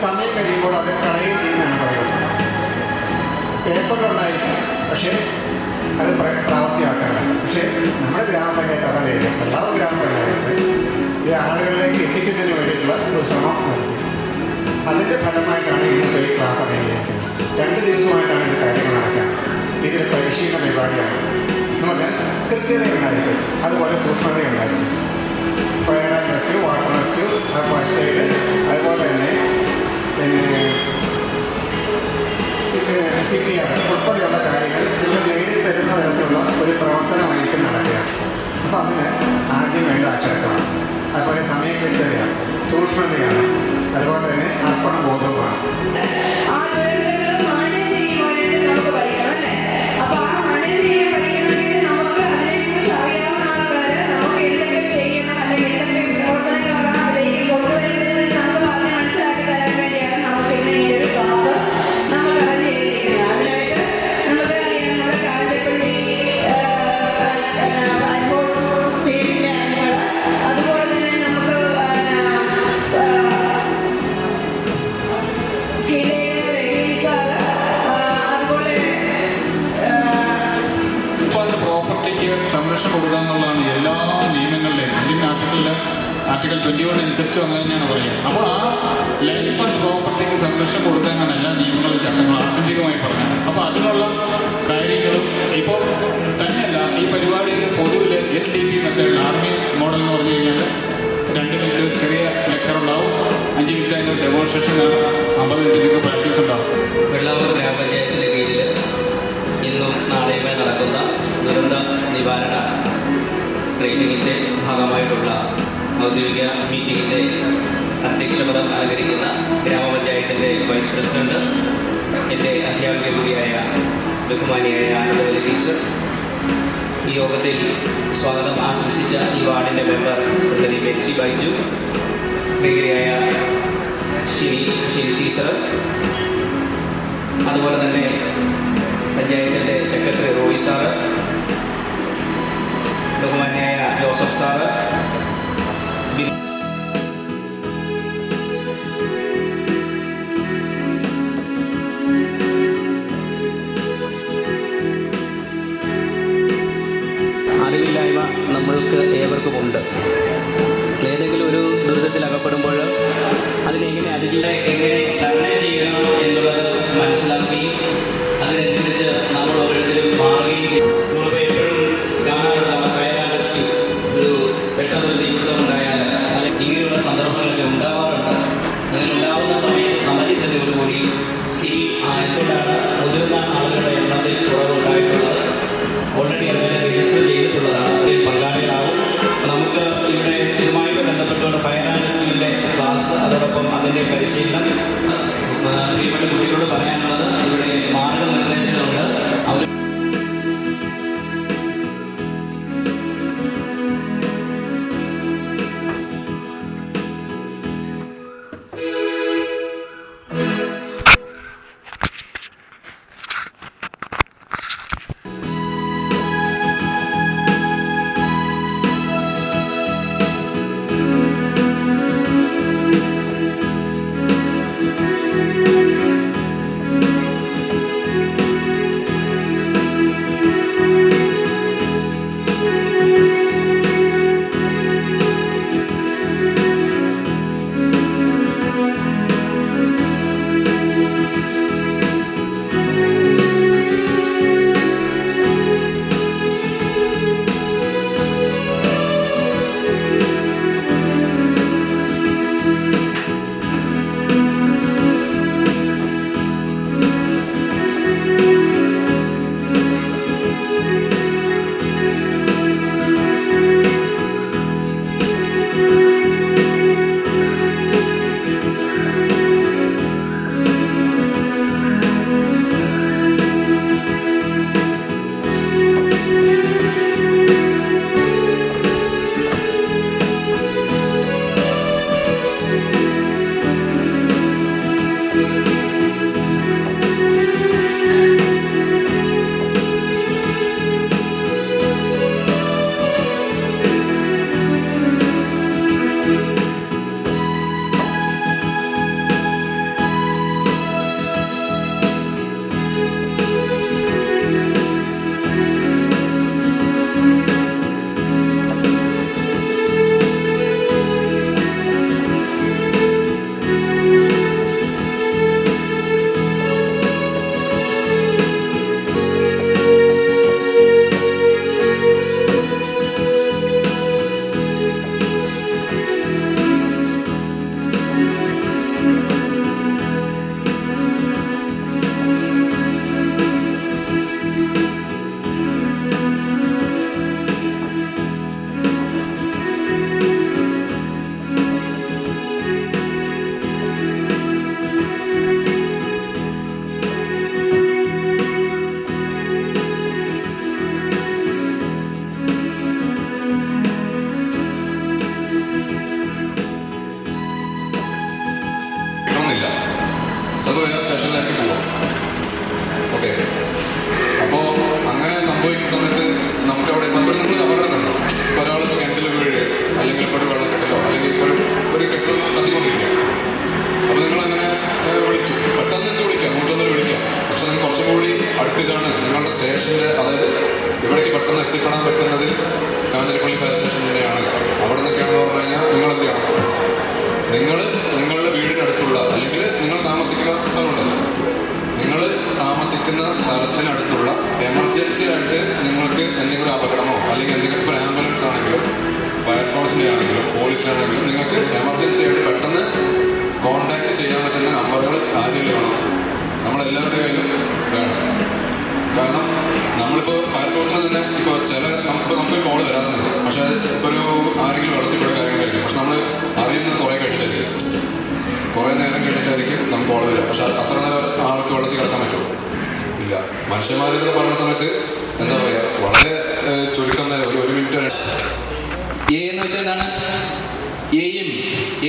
സമയം കഴിയുമ്പോൾ അത് കളയുകയും ചെയ്യുന്നതാണ് പറയുന്നത്. പേപ്പറിലുണ്ടായിരിക്കും, പക്ഷേ അത് പ്രാവർത്തിയാക്കാറില്ല. പക്ഷേ നമ്മുടെ ഗ്രാമപഞ്ചായത്ത് അതല്ലേ, എല്ലാ ഗ്രാമപഞ്ചായത്ത് ഇത് ആളുകളിലേക്ക് എത്തിക്കുന്നതിന് വേണ്ടിയിട്ടുള്ള ഒരു ശ്രമം നടത്തി. അതിൻ്റെ ഫലമായിട്ടാണ് ഇന്നത്തെ ഈ ക്ലാസ് അറിയിക്കുന്നത്. 2 ദിവസമായിട്ടാണ് ഇത് കാര്യങ്ങൾ നടക്കുക. ഇതിൽ പരിശീലന പരിപാടിയാണ് എന്ന് പറഞ്ഞാൽ കൃത്യതയുണ്ടായിരിക്കും, അതുപോലെ സൂക്ഷ്മതയുണ്ടായിരിക്കും. Fire and rescue, water rescue, first aid, അതുപോലെ തന്നെ CPR ഉൾപ്പെടെയുള്ള കാര്യങ്ങൾ നിങ്ങൾ നേടിത്തരുന്ന തരത്തിലുള്ള ഒരു പ്രവർത്തനമായിരിക്കും നടക്കുക. അപ്പോൾ അതിന് ആദ്യം വേണ്ട അച്ചടക്കമാണ്, അതുപോലെ സമയകൃത്യതയാണ്, സൂക്ഷ്മതയാണ്, അതുപോലെ തന്നെ അർപ്പണ ബോധവുമാണ്. സംരക്ഷണം കൊടുക്കുക എന്നുള്ളതാണ് എല്ലാ നിയമങ്ങളിലെയും. ഇന്ത്യൻ ആർട്ടിക്കൽ 21 അനുസരിച്ചും അങ്ങനെ തന്നെയാണ് പറയുക. അപ്പോൾ ആ ലൈഫ് ആൻഡ് പ്രോപ്പർട്ടിക്ക് സംരക്ഷണം കൊടുക്കാനാണ് എല്ലാ നിയമങ്ങളും ചട്ടങ്ങളും ആത്യന്തികമായി പറഞ്ഞത്. അപ്പോൾ അതിനുള്ള കാര്യങ്ങളും ഇപ്പോൾ തന്നെയല്ല, ഈ പരിപാടിയിൽ പൊതുവിൽ LDP മെത്തേഡ്, ആർമി മോഡൽ എന്ന് പറഞ്ഞു കഴിഞ്ഞാൽ 2 മിനിറ്റ് ചെറിയ ലെക്ചർ ഉണ്ടാവും, 5 മിനിറ്റ് അതിൻ്റെ ഡെമോൺസ്ട്രേഷൻ കാണും, 50 മിനിറ്റ് പ്രാക്ടീസ് ഉണ്ടാവും. വെള്ളാവൂർ ഗ്രാമപഞ്ചായത്തിൻ്റെ കീഴിൽ ഇന്നും നാളെയുമായി നടക്കുന്ന ദുരന്ത നിവാരണ ട്രെയിനിങ്ങിൻ്റെ ഭാഗമായിട്ടുള്ള ഔദ്യോഗിക മീറ്റിങ്ങിൻ്റെ അധ്യക്ഷപദം അലങ്കരിക്കുന്ന ഗ്രാമപഞ്ചായത്തിൻ്റെ വൈസ് പ്രസിഡന്റ്, എൻ്റെ അധ്യാപിക കൂടിയായ ബഹുമാനിയായ ആനന്ദവല്ലി ടീച്ചർ, ഈ യോഗത്തിൽ സ്വാഗതം ആശംസിച്ച ഈ വാർഡിൻ്റെ മെമ്പർ ശ്രീമതി ബെൻസി ബൈജു, പ്രിയയായ ഷിനി ടീച്ചർ, അതുപോലെ തന്നെ പഞ്ചായത്തിൻ്റെ സെക്രട്ടറി റോയി സാറ്, ബഹുമാന്യായ ജോസഫ് സാറ്, അറിവില്ലായ്മ നമ്മൾക്ക് ഏവർക്കുമുണ്ട്. ഏതെങ്കിലും ഒരു ദുരിതത്തിൽ അകപ്പെടുമ്പോൾ അതിനെങ്ങനെ എങ്ങനെ തരണം ചെയ്യണം എന്നുള്ളത് മനസ്സിലാക്കുകയും അതിനനുസരിച്ച് നമ്മൾ ഓരോരുത്തരും മാറുകയും ചെയ്യും. നമ്മളിപ്പോൾ എപ്പോഴും കാണാറുള്ളതാണ് ഫയർ ആൻഡ് റെസ്ക്യൂ. ഒരു പെട്ടെന്നൊരു തീപിടുത്തം ഉണ്ടായാൽ അല്ലെങ്കിൽ ഇങ്ങനെയുള്ള സന്ദർഭങ്ങളൊക്കെ ഉണ്ടാവാറുണ്ട്. അങ്ങനെ ഉണ്ടാവുന്ന സമയത്ത് സമചിത്തതയോടുകൂടി സ്കിൽ ആയതുകൊണ്ടാണ് മുതിർന്ന ആളുകളുടെ എണ്ണത്തിൽ കുറവുണ്ടായിട്ടുള്ളത്. ഓൾറെഡി അവരെ രജിസ്റ്റർ ചെയ്തിട്ടുള്ളതാണ്, അതിൽ പങ്കാളികളാവും. നമുക്ക് ഇവിടെ ഇതുമായിട്ട് ബന്ധപ്പെട്ടുകൊണ്ട് ഫയർ ആൻഡ് റെസ്ക്യൂവിൻ്റെ ക്ലാസ്, അതോടൊപ്പം അതിൻ്റെ പരിശീലനം, പ്രിയപ്പെട്ട കുട്ടികളോട് പറയാനുള്ളത് ഇവിടെ മാർഗനിർദ്ദേശങ്ങളുണ്ട്. അവർ ചിലപ്പോൾ വേറെ സ്റ്റേഷനിലേക്ക് പോവാം. ഓക്കെ, അപ്പോൾ അങ്ങനെ സംഭവിക്കുന്ന സമയത്ത് നമുക്കവിടെ നിങ്ങൾ അപകടം കണ്ടോ? ഇപ്പോൾ ഒരാളിപ്പോൾ കിണറ്റിൽ വീഴുക, അല്ലെങ്കിൽ ഇപ്പോൾ ഒരു വെള്ളക്കെട്ടിലോ, അല്ലെങ്കിൽ ഇപ്പോൾ ഒരു കെട്ടിൽ കത്തിക്കൊണ്ടിരിക്കുക. അപ്പോൾ നിങ്ങളങ്ങനെ വിളിച്ചു, പെട്ടെന്ന് നിങ്ങൾക്ക് വിളിക്കാം, 101 വിളിക്കാം. പക്ഷെ നിങ്ങൾക്ക് കുറച്ചും കൂടി അടുത്തിതാണ് നിങ്ങളുടെ സ്റ്റേഷൻ്റെ, അതായത് ഇവിടേക്ക് പെട്ടെന്ന് എത്തിപ്പെടാൻ പറ്റുന്നതിൽ കാഞ്ഞിരപ്പള്ളി ഫയർ സ്റ്റേഷനിലെയാണ്. അവിടെ നിന്നൊക്കെയാണെന്ന് പറഞ്ഞു കഴിഞ്ഞാൽ നിങ്ങൾ എന്ത് ചെയ്യണം? നിങ്ങൾ നിങ്ങളുടെ വീടിനടുത്തുള്ള, അല്ലെങ്കിൽ നിങ്ങൾ താമസിക്കുന്ന സ്ഥലമുണ്ടല്ലോ, നിങ്ങൾ താമസിക്കുന്ന സ്ഥലത്തിനടുത്തുള്ള എമർജൻസി ആയിട്ട് നിങ്ങൾക്ക് എന്തെങ്കിലും അപകടമോ അല്ലെങ്കിൽ എന്തെങ്കിലും ഇപ്പോൾ ആംബുലൻസ് ആണെങ്കിലും ഫയർഫോഴ്സിൻ്റെ ആണെങ്കിലും പോലീസിനാണെങ്കിലും നിങ്ങൾക്ക് എമർജൻസി ആയിട്ട് പെട്ടെന്ന് കോൺടാക്ട് ചെയ്യാൻ പറ്റുന്ന നമ്പറുകൾ ആരെങ്കിലും വേണം, നമ്മളെല്ലാവരുടെ കയ്യിലും വേണം. കാരണം നമ്മളിപ്പോൾ ഫയർഫോഴ്സിന് തന്നെ ഇപ്പോൾ നമുക്ക് കോൾ വരാറുണ്ട്, പക്ഷേ ഇപ്പോൾ ഒരു ആരെങ്കിലും വെള്ളത്തിൽപ്പെടുക കാര്യങ്ങളായിരിക്കും. പക്ഷെ നമ്മൾ അറിയുന്നത് കുറേ കഴിഞ്ഞിട്ടായിരിക്കും, കുറേ നേരം കഴിഞ്ഞിട്ടായിരിക്കും നമുക്ക് കോൾ വരിക. പക്ഷെ അത്ര നേരം ആൾക്ക് വെള്ളത്തിൽ കിടക്കാൻ പറ്റുമോ? ഇല്ല. മനുഷ്യന്മാരെന്ന് പറയുന്ന സമയത്ത് എന്താ പറയുക, വളരെ ചുരുക്കം നേരം, ഒരു മിനിറ്റ്. എ എന്ന് വെച്ചാൽ എന്താണ്? എയിം.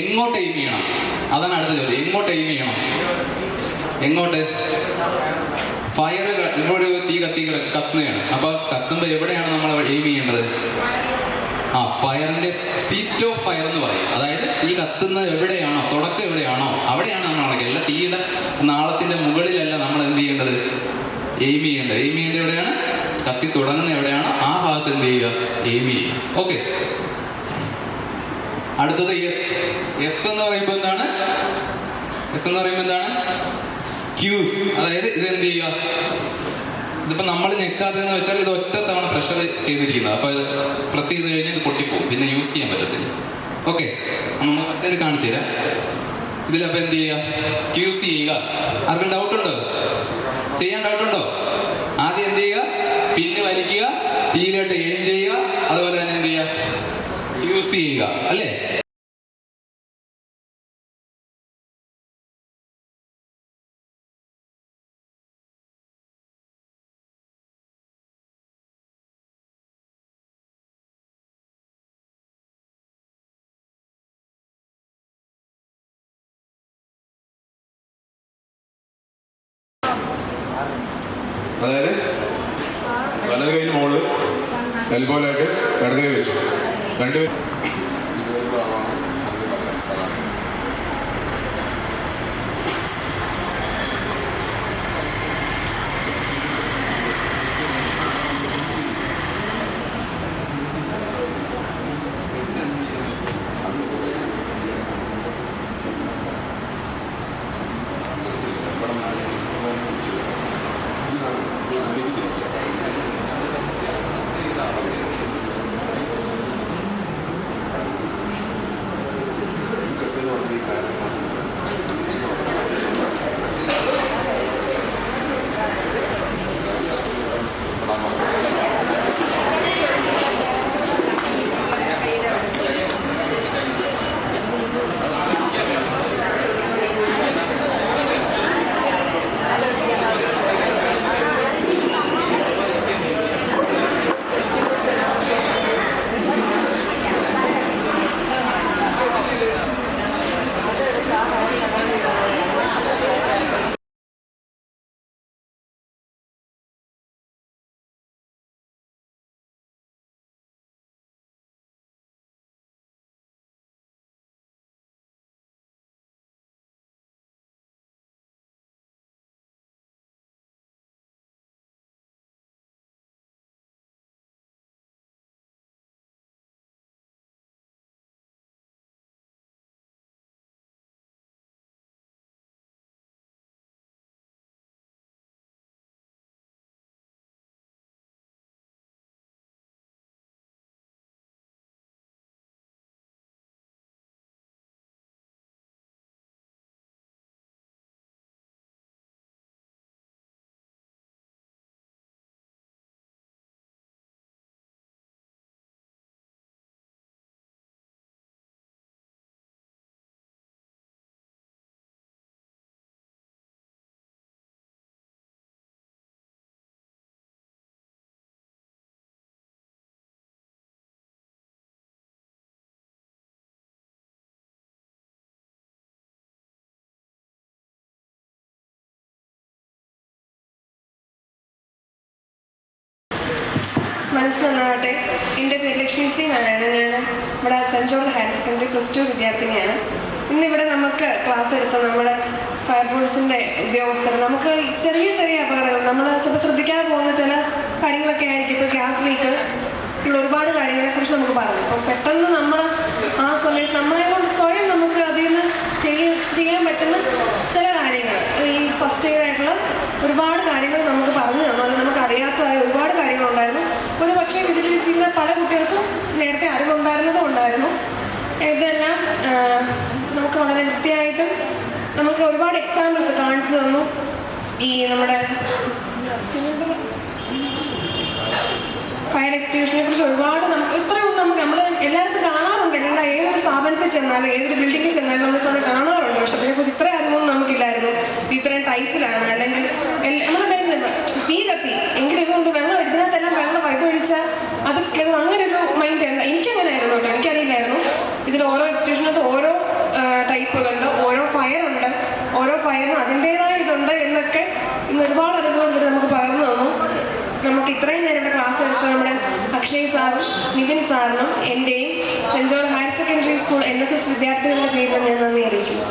എങ്ങോട്ട് എയിം ചെയ്യണം? അതാണ് അടുത്ത ചോദ്യം. എങ്ങോട്ട് എയിം ചെയ്യണം? എങ്ങോട്ട്? ഫയർ, ഇപ്പോൾ ഒരു തീ കത്തുകയാണ്. അപ്പോൾ കത്തുമ്പോൾ എവിടെയാണ് നമ്മൾ എയിം ചെയ്യേണ്ടത്? ഫയറിന്റെ സീറ്റ് ഓഫ് ഫയർ എന്ന് പറയും. അതായത് തീ കത്തുന്നത് എവിടെയാണോ, തുടക്കം എവിടെയാണോ അവിടെയാണ് നമ്മൾ നടക്കുക. അല്ല തീയുടെ നാളത്തിന്റെ മുകളിലല്ല നമ്മൾ എന്ത് ചെയ്യേണ്ടത്? എയിം ചെയ്യേണ്ടത്. എയിം ചെയ്യേണ്ടത് എവിടെയാണ്? കത്തി തുടങ്ങുന്ന എവിടെയാണോ ആ ഭാഗത്ത് എന്ത് ചെയ്യുക? എയിം ചെയ്യുക. ഓക്കെ. അടുത്തത് എസ്. എസ് എന്ന് പറയുമ്പോൾ എന്താണ്? എസ് എന്ന് പറയുമ്പോൾ എന്താണ്? ക്യൂസ്. അതായത് ഇത് എന്ത് ചെയ്യുക? ഇതിപ്പോ നമ്മൾ ഞെക്കാതെന്ന് വെച്ചാൽ ഇത് ഒറ്റ തവണ പ്രഷർ ചെയ്തിരിക്കുന്നത്. അപ്പൊ ഇത് പ്രസ് ചെയ്ത് കഴിഞ്ഞാൽ ഇത് പൊട്ടിപ്പോകും, പിന്നെ യൂസ് ചെയ്യാൻ പറ്റത്തില്ല. ഓക്കെ, നമ്മൾ മറ്റേത് കാണിച്ചു തരാം. ഇതിലപ്പോൾ എന്ത് ചെയ്യുക? സ്ക്യൂസ് ചെയ്യുക. ആർക്കും ഡൗട്ടുണ്ടോ? ചെയ്യാൻ ഡൗട്ടുണ്ടോ? ആദ്യം എന്ത് ചെയ്യുക? പിന്ന് വലിക്കുക, തീയിലോട്ട് എയിം ചെയ്യുക, അതുപോലെ തന്നെ എന്ത് ചെയ്യുക? യൂസ് ചെയ്യുക. അല്ലേ? അതായത് വലത് കൈയിൽ മുകളിൽ എൽബോയിലായിട്ട് ഇടത് കൈ വെച്ചു, രണ്ടുപേരും മനസ്സിലാവട്ടെ. എൻ്റെ പേര് ലക്ഷ്മി ശ്രീ നാരായണൻ. ഞാൻ നമ്മുടെ സെൻറ് ജോർജ് ഹയർ സെക്കൻഡറി +2 വിദ്യാർത്ഥിനിയാണ്. ഇന്നിവിടെ നമുക്ക് ക്ലാസ് എടുത്ത നമ്മുടെ ഫയർഫോഴ്സിൻ്റെ ഉദ്യോഗസ്ഥർ നമുക്ക് ചെറിയ ചെറിയ അപകടങ്ങൾ നമ്മൾ ചിലപ്പോൾ ശ്രദ്ധിക്കാതെ പോകുന്ന ചില കാര്യങ്ങളൊക്കെ ആയിരിക്കും. ഇപ്പോൾ ഗ്യാസ് ലീക്ക് ഉള്ള ഒരുപാട് കാര്യങ്ങളെക്കുറിച്ച് നമുക്ക് പറഞ്ഞു. അപ്പം പെട്ടെന്ന് നമ്മൾ ആ സമയത്ത് നമ്മളെ കൊണ്ട് സ്വയം നമുക്ക് അതിൽ നിന്ന് ചെയ്യാൻ പറ്റുന്ന ചില കാര്യങ്ങൾ, ഈ ഫസ്റ്റ് എയ്ഡ് ആയിട്ടുള്ള ഒരുപാട് കാര്യങ്ങൾ നമുക്ക് പറഞ്ഞു തന്നു. അത് നമുക്ക് അറിയാത്തതായ ഒരുപാട് കാര്യങ്ങളുണ്ടായിരുന്നു. ഒരു പക്ഷേ ഇതിലിരിക്കുന്ന പല കുട്ടികൾക്കും നേരത്തെ അറിവുണ്ടായിരുന്നതും ഉണ്ടായിരുന്നു. ഇതെല്ലാം നമുക്ക് വളരെ വൃത്തിയായിട്ടും നമുക്ക് ഒരുപാട് എക്സാമ്പിൾസ് കാണിച്ചു തന്നു. ഈ നമ്മുടെ ഫയർ എക്സ്റ്റിങ്ഷനെ കുറിച്ച് ഒരുപാട് നമുക്ക് ഇത്രയും നമ്മൾ എല്ലായിടത്തും കാണാറുണ്ട്. ഏതൊരു സ്ഥാപനത്തിൽ ചെന്നാലും ഏതൊരു ബിൽഡിങ്ങിൽ ചെന്നാലും നമ്മൾ സാധനം കാണാറുണ്ട്. പക്ഷെ അതിനെക്കുറിച്ച് ഇത്ര അറിവൊന്നും നമുക്കില്ലായിരുന്നു. ഇത്രയും ടൈപ്പിലാണ് അല്ലെങ്കിൽ നമ്മൾ തീ കത്തി എങ്കിലും ഇതുകൊണ്ട് വെള്ളം ഇതിനകത്തെല്ലാം വെള്ളം വൈദ്യൊഴിച്ചാൽ അതൊക്കെ അങ്ങനെ ഒരു മൈൻഡ് ആയിരുന്നു. എനിക്കങ്ങനെ ആയിരുന്നു കേട്ടോ, എനിക്കറിയില്ലായിരുന്നു. ഇതിൽ ഓരോ എക്സ്റ്റിങ്ഷനകത്ത് ഓരോ ടൈപ്പുകളുണ്ട്, ഓരോ ഫയറുണ്ട്, ഓരോ ഫയറിനും അതിൻ്റേതായ ഇതുണ്ട് എന്നൊക്കെ ഇന്ന് ഒരുപാട് അറിവുകൾ നമുക്ക് പകർന്നു തന്നു. നമുക്ക് ഇത്രയും നേരം ഇവിടെ ക്ലാസ് എടുത്ത നമ്മുടെ അക്ഷയ് സാറും നിതിൻ സാറിനും എൻ്റെയും Saint George higher secondary school NSS വിദ്യാർത്ഥികളുടെ പേരിൽ ഞാൻ നന്ദി അറിയിക്കുന്നു.